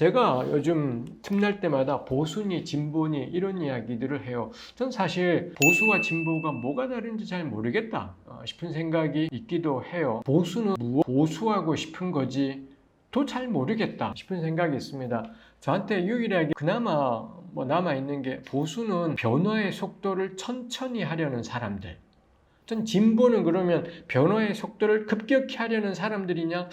제가 요즘 틈날 때마다 보수니 진보니 이런 이야기들을 해요. 전 사실 보수와 진보가 뭐가 다른지 잘 모르겠다 싶은 생각이 있기도 해요. 보수는 보수하고 싶은 거지 또 잘 모르겠다 싶은 생각이 있습니다. 저한테 유일하게 그나마 남아있는 게 보수는 변화의 속도를 천천히 하려는 사람들. 전 진보는 그러면 변화의 속도를 급격히 하려는 사람들이냐?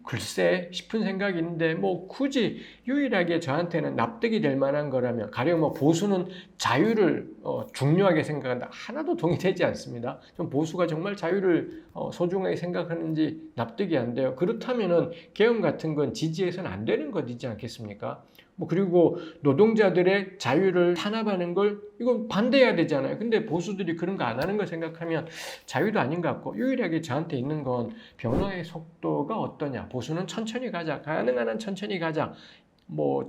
글쎄 싶은 생각이 있는데 굳이 유일하게 저한테는 납득이 될 만한 거라면 가령 보수는 자유를 중요하게 생각한다. 하나도 동의되지 않습니다. 좀 보수가 정말 자유를 소중하게 생각하는지 납득이 안 돼요. 그렇다면은 개헌 같은 건 지지해서는 안 되는 것이지 않겠습니까? 그리고 노동자들의 자유를 탄압하는 걸 이건 반대해야 되잖아요. 근데 보수들이 그런 거 안 하는 걸 생각하면 자유도 아닌 것 같고 유일하게 저한테 있는 건 변화의 속도가 어떠냐. 보수는 천천히 가자. 가능한 한 천천히 가자.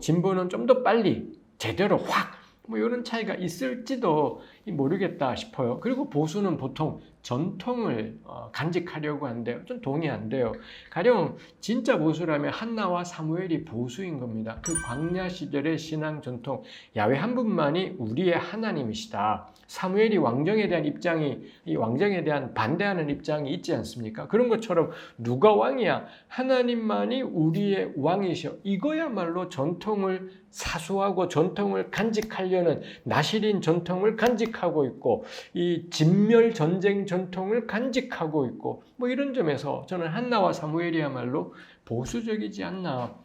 진보는 좀 더 빨리 제대로 확 이런 차이가 있을지도 모르겠다 싶어요. 그리고 보수는 보통 전통을 간직하려고 하는데요. 좀 동의 안 돼요. 가령 진짜 보수라면 한나와 사무엘이 보수인 겁니다. 그 광야 시절의 신앙 전통, 야훼 한 분만이 우리의 하나님이시다. 사무엘이 왕정에 대한 입장이, 이 왕정에 대한 반대하는 입장이 있지 않습니까? 그런 것처럼 누가 왕이야? 하나님만이 우리의 왕이셔. 이거야말로 전통을 사수하고 전통을 간직하려는 나시린 전통을 간직하고 있고 이 진멸 전쟁 전통을 간직하고 있고 이런 점에서 저는 한나와 사무엘이야말로 보수적이지 않나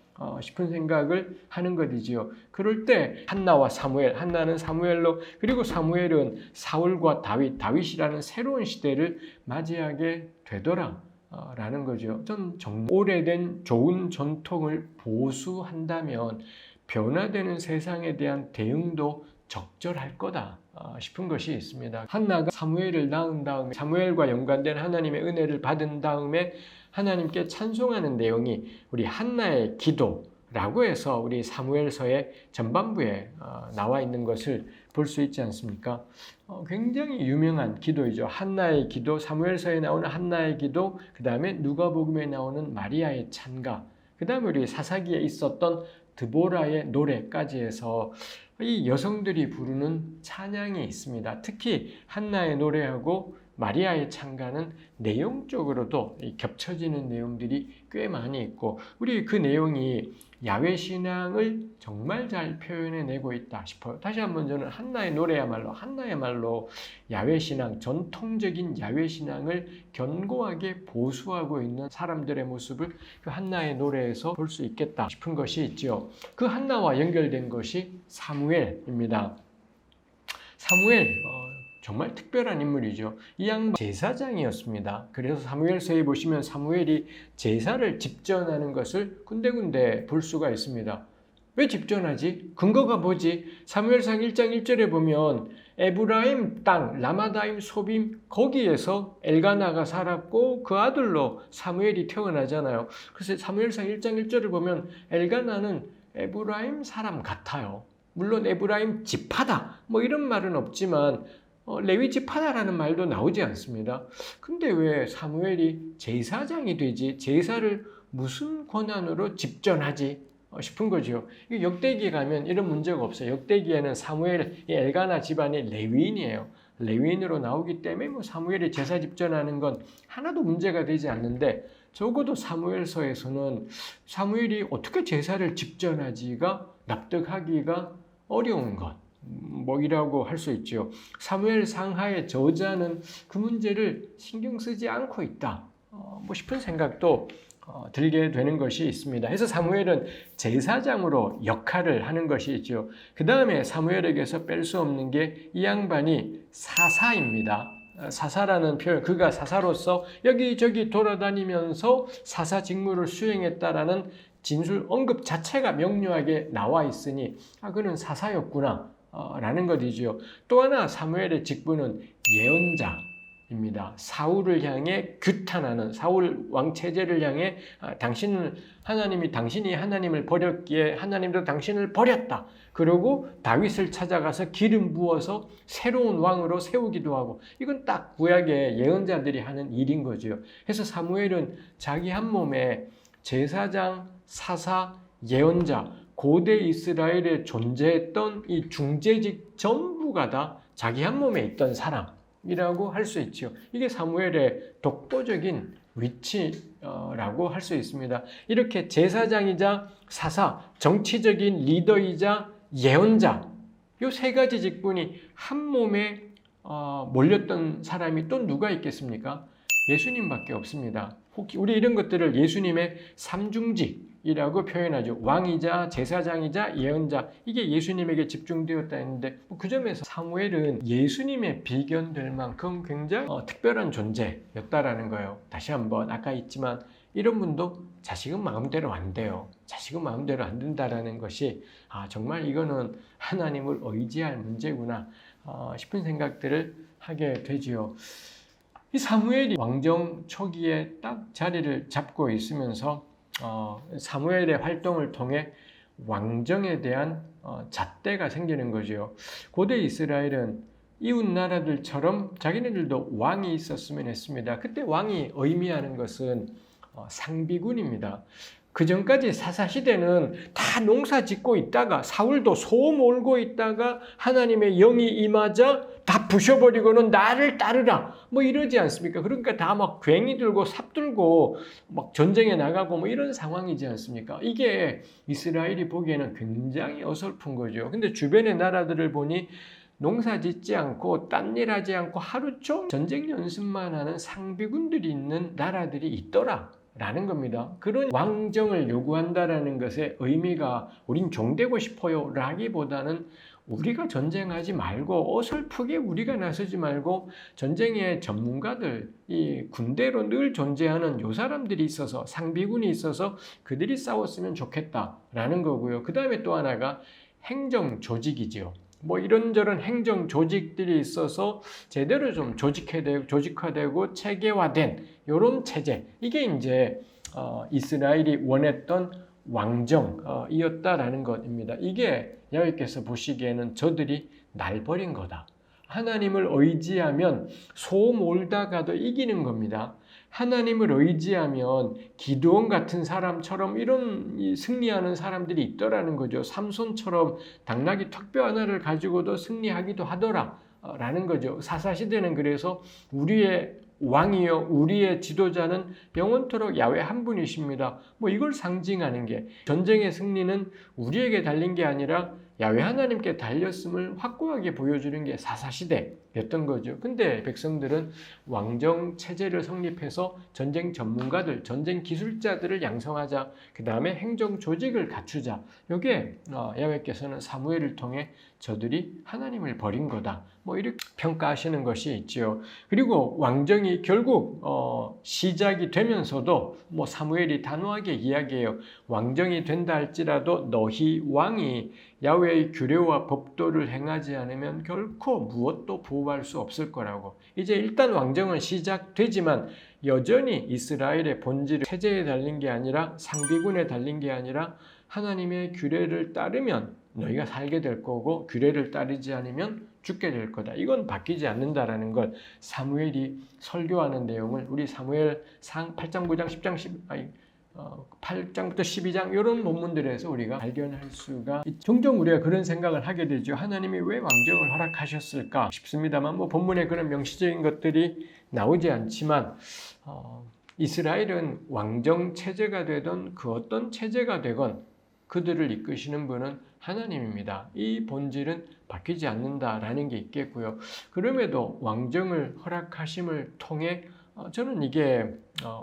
싶은 생각을 하는 것이지요. 그럴 때 한나와 사무엘, 한나는 사무엘로 그리고 사무엘은 사울과 다윗이라는 새로운 시대를 맞이하게 되더라. 라는 거죠. 전 정말 오래된 좋은 전통을 보수한다면 변화되는 세상에 대한 대응도 적절할 거다 싶은 것이 있습니다. 한나가 사무엘을 낳은 다음에 사무엘과 연관된 하나님의 은혜를 받은 다음에 하나님께 찬송하는 내용이 우리 한나의 기도라고 해서 우리 사무엘서의 전반부에 나와 있는 것을 볼 수 있지 않습니까? 굉장히 유명한 기도이죠. 한나의 기도, 사무엘서에 나오는 한나의 기도, 그 다음에 누가복음에 나오는 마리아의 찬가, 그 다음에 우리 사사기에 있었던 드보라의 노래까지 해서 이 여성들이 부르는 찬양이 있습니다. 특히 한나의 노래하고 마리아의 찬가는 내용적으로도 겹쳐지는 내용들이 꽤 많이 있고 우리 그 내용이 야훼 신앙을 정말 잘 표현해내고 있다 싶어요. 다시 한번 저는 한나야말로 야훼 신앙, 전통적인 야훼 신앙을 견고하게 보수하고 있는 사람들의 모습을 그 한나의 노래에서 볼 수 있겠다 싶은 것이 있죠. 그 한나와 연결된 것이 사무엘입니다. 사무엘 정말 특별한 인물이죠. 이 양반 제사장이었습니다. 그래서 사무엘서에 보시면 사무엘이 제사를 집전하는 것을 군데군데 볼 수가 있습니다. 왜 집전하지? 근거가 뭐지? 사무엘상 1장 1절에 보면 에브라임 땅 라마다임 소빔 거기에서 엘가나가 살았고 그 아들로 사무엘이 태어나잖아요. 그래서 사무엘상 1장 1절을 보면 엘가나는 에브라임 사람 같아요. 물론 에브라임 지파다 이런 말은 없지만 레위 지파다라는 말도 나오지 않습니다. 근데 왜 사무엘이 제사장이 되지? 제사를 무슨 권한으로 집전하지? 싶은 거죠. 역대기에 가면 이런 문제가 없어요. 역대기에는 사무엘, 엘가나 집안이 레위인이에요. 레위인으로 나오기 때문에 사무엘이 제사 집전하는 건 하나도 문제가 되지 않는데 적어도 사무엘서에서는 사무엘이 어떻게 제사를 집전하지가 납득하기가 어려운 것. 이라고 할 수 있죠. 사무엘 상하의 저자는 그 문제를 신경 쓰지 않고 있다. 싶은 생각도 들게 되는 것이 있습니다. 그래서 사무엘은 제사장으로 역할을 하는 것이 있죠. 그 다음에 사무엘에게서 뺄 수 없는 게 이 양반이 사사입니다. 사사라는 표현, 그가 사사로서 여기저기 돌아다니면서 사사 직무를 수행했다라는 진술 언급 자체가 명료하게 나와 있으니 그는 사사였구나 라는 것이죠. 또 하나 사무엘의 직분은 예언자입니다. 사울을 향해 규탄하는 사울 왕 체제를 향해 당신이 하나님을 버렸기에 하나님도 당신을 버렸다. 그리고 다윗을 찾아가서 기름 부어서 새로운 왕으로 세우기도 하고 이건 딱 구약의 예언자들이 하는 일인 거죠. 그래서 사무엘은 자기 한 몸에 제사장, 사사, 예언자, 고대 이스라엘에 존재했던 이 중재직 전부가 다 자기 한 몸에 있던 사람이라고 할 수 있죠. 이게 사무엘의 독보적인 위치라고 할 수 있습니다. 이렇게 제사장이자 사사, 정치적인 리더이자 예언자, 이 세 가지 직분이 한 몸에 몰렸던 사람이 또 누가 있겠습니까? 예수님밖에 없습니다. 혹시 우리 이런 것들을 예수님의 삼중직이라고 표현하죠. 왕이자 제사장이자 예언자, 이게 예수님에게 집중되었다 했는데 그 점에서 사무엘은 예수님의 비견될 만큼 굉장히 특별한 존재였다라는 거예요. 다시 한번 아까 있지만 이런 분도 자식은 마음대로 안 돼요. 자식은 마음대로 안 된다라는 것이 정말 이거는 하나님을 의지할 문제구나 싶은 생각들을 하게 되지요. 이 사무엘이 왕정 초기에 딱 자리를 잡고 있으면서 사무엘의 활동을 통해 왕정에 대한 잣대가 생기는 거죠. 고대 이스라엘은 이웃 나라들처럼 자기네들도 왕이 있었으면 했습니다. 그때 왕이 의미하는 것은 상비군입니다. 그 전까지 사사시대는 다 농사 짓고 있다가 사울도 소 몰고 있다가 하나님의 영이 임하자 다 부셔버리고는 나를 따르라 뭐 이러지 않습니까? 그러니까 다 막 괭이 들고 삽 들고 막 전쟁에 나가고 뭐 이런 상황이지 않습니까? 이게 이스라엘이 보기에는 굉장히 어설픈 거죠. 근데 주변의 나라들을 보니 농사 짓지 않고 딴 일 하지 않고 하루 종일 전쟁 연습만 하는 상비군들이 있는 나라들이 있더라 라는 겁니다. 그런 왕정을 요구한다라는 것의 의미가 우린 종되고 싶어요 라기보다는 우리가 전쟁하지 말고 어설프게 우리가 나서지 말고 전쟁의 전문가들, 이 군대로 늘 존재하는 요 사람들이 있어서 상비군이 있어서 그들이 싸웠으면 좋겠다라는 거고요. 그 다음에 또 하나가 행정 조직이지요. 뭐 이런저런 행정 조직들이 있어서 제대로 좀 조직화되고 체계화된 이런 체제, 이게 이제 이스라엘이 원했던 왕정이었다라는 것입니다. 이게 야훼께서 보시기에는 저들이 날 버린 거다. 하나님을 의지하면 소 몰다가도 이기는 겁니다. 하나님을 의지하면 기드온 같은 사람처럼 이런 승리하는 사람들이 있더라는 거죠. 삼손처럼 당나귀 턱뼈 하나를 가지고도 승리하기도 하더라 라는 거죠. 사사시대는 그래서 우리의 왕이요 우리의 지도자는 영원토록 야훼 한 분이십니다. 뭐 이걸 상징하는 게 전쟁의 승리는 우리에게 달린 게 아니라 야훼 하나님께 달렸음을 확고하게 보여주는 게 사사시대였던 거죠. 근데 백성들은 왕정 체제를 성립해서 전쟁 전문가들, 전쟁 기술자들을 양성하자. 그 다음에 행정 조직을 갖추자. 이게 야훼께서는 사무엘을 통해 저들이 하나님을 버린 거다. 뭐 이렇게 평가하시는 것이 있지요. 그리고 왕정이 결국 시작이 되면서도 뭐 사무엘이 단호하게 이야기해요. 왕정이 된다 할지라도 너희 왕이 야훼의 규례와 법도를 행하지 않으면 결코 무엇도 보호할 수 없을 거라고. 이제 일단 왕정은 시작되지만 여전히 이스라엘의 본질은 체제에 달린 게 아니라 상비군에 달린 게 아니라 하나님의 규례를 따르면 너희가 살게 될 거고 규례를 따르지 않으면 죽게 될 거다. 이건 바뀌지 않는다라는 걸 사무엘이 설교하는 내용을 우리 사무엘상 8장, 9장, 10장, 8장부터 12장 이런 본문들에서 우리가 발견할 수가 있죠. 종종 우리가 그런 생각을 하게 되죠. 하나님이 왜 왕정을 허락하셨을까 싶습니다만 뭐 본문에 그런 명시적인 것들이 나오지 않지만 이스라엘은 왕정 체제가 되던 그 어떤 체제가 되건 그들을 이끄시는 분은 하나님입니다. 이 본질은 바뀌지 않는다라는 게 있겠고요. 그럼에도 왕정을 허락하심을 통해 저는 이게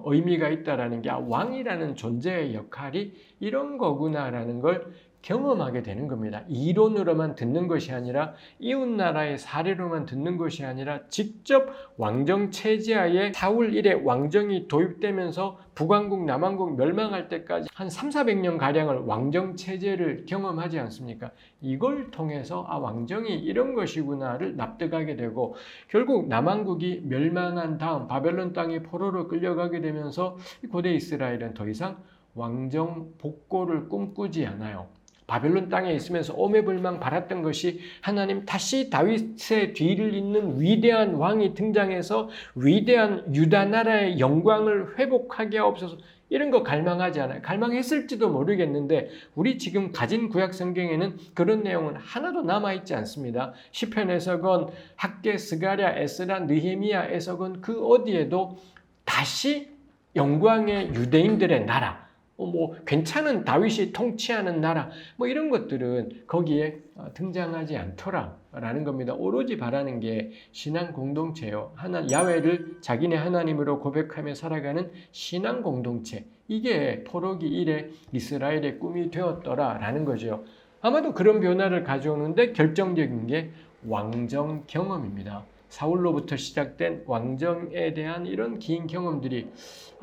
의미가 있다라는 게 왕이라는 존재의 역할이 이런 거구나라는 걸 경험하게 되는 겁니다. 이론으로만 듣는 것이 아니라 이웃나라의 사례로만 듣는 것이 아니라 직접 왕정 체제하에 사울 이래 왕정이 도입되면서 북왕국, 남왕국 멸망할 때까지 한 300~400년 가량을 왕정 체제를 경험하지 않습니까? 이걸 통해서 왕정이 이런 것이구나를 납득하게 되고 결국 남왕국이 멸망한 다음 바벨론 땅에 포로로 끌려가게 되면서 고대 이스라엘은 더 이상 왕정 복고를 꿈꾸지 않아요. 바벨론 땅에 있으면서 오매불망 바랐던 것이 하나님 다시 다윗의 뒤를 잇는 위대한 왕이 등장해서 위대한 유다 나라의 영광을 회복하게 하옵소서, 이런 거 갈망하지 않아요. 갈망했을지도 모르겠는데 우리 지금 가진 구약 성경에는 그런 내용은 하나도 남아있지 않습니다. 시편에서건 학개, 스가랴, 에스라, 느헤미야에서건 그 어디에도 다시 영광의 유대인들의 나라, 뭐 괜찮은 다윗이 통치하는 나라, 뭐 이런 것들은 거기에 등장하지 않더라라는 겁니다. 오로지 바라는 게 신앙 공동체요. 야훼를 자기네 하나님으로 고백하며 살아가는 신앙 공동체. 이게 포로기 이래 이스라엘의 꿈이 되었더라라는 거죠. 아마도 그런 변화를 가져오는데 결정적인 게 왕정 경험입니다. 사울로부터 시작된 왕정에 대한 이런 긴 경험들이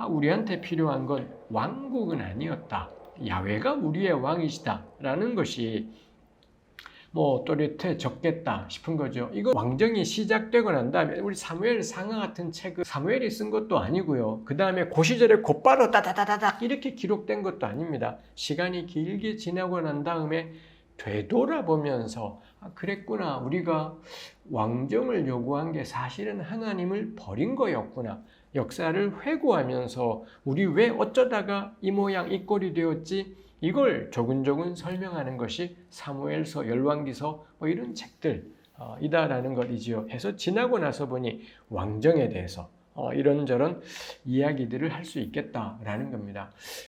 우리한테 필요한 건 왕국은 아니었다. 야훼가 우리의 왕이시다라는 것이 뭐 또렷해졌겠다 싶은 거죠. 이거 왕정이 시작되고 난 다음에 우리 사무엘 상하 같은 책을 사무엘이 쓴 것도 아니고요. 그 다음에 그 시절에 곧바로 따다다다닥 이렇게 기록된 것도 아닙니다. 시간이 길게 지나고 난 다음에 되돌아보면서 그랬구나. 우리가 왕정을 요구한 게 사실은 하나님을 버린 거였구나. 역사를 회고하면서 우리 왜 어쩌다가 이 모양 이 꼴이 되었지? 이걸 조근조근 설명하는 것이 사무엘서, 열왕기서 뭐 이런 책들이다라는 것이지요. 해서 지나고 나서 보니 왕정에 대해서 이런저런 이야기들을 할 수 있겠다라는 겁니다.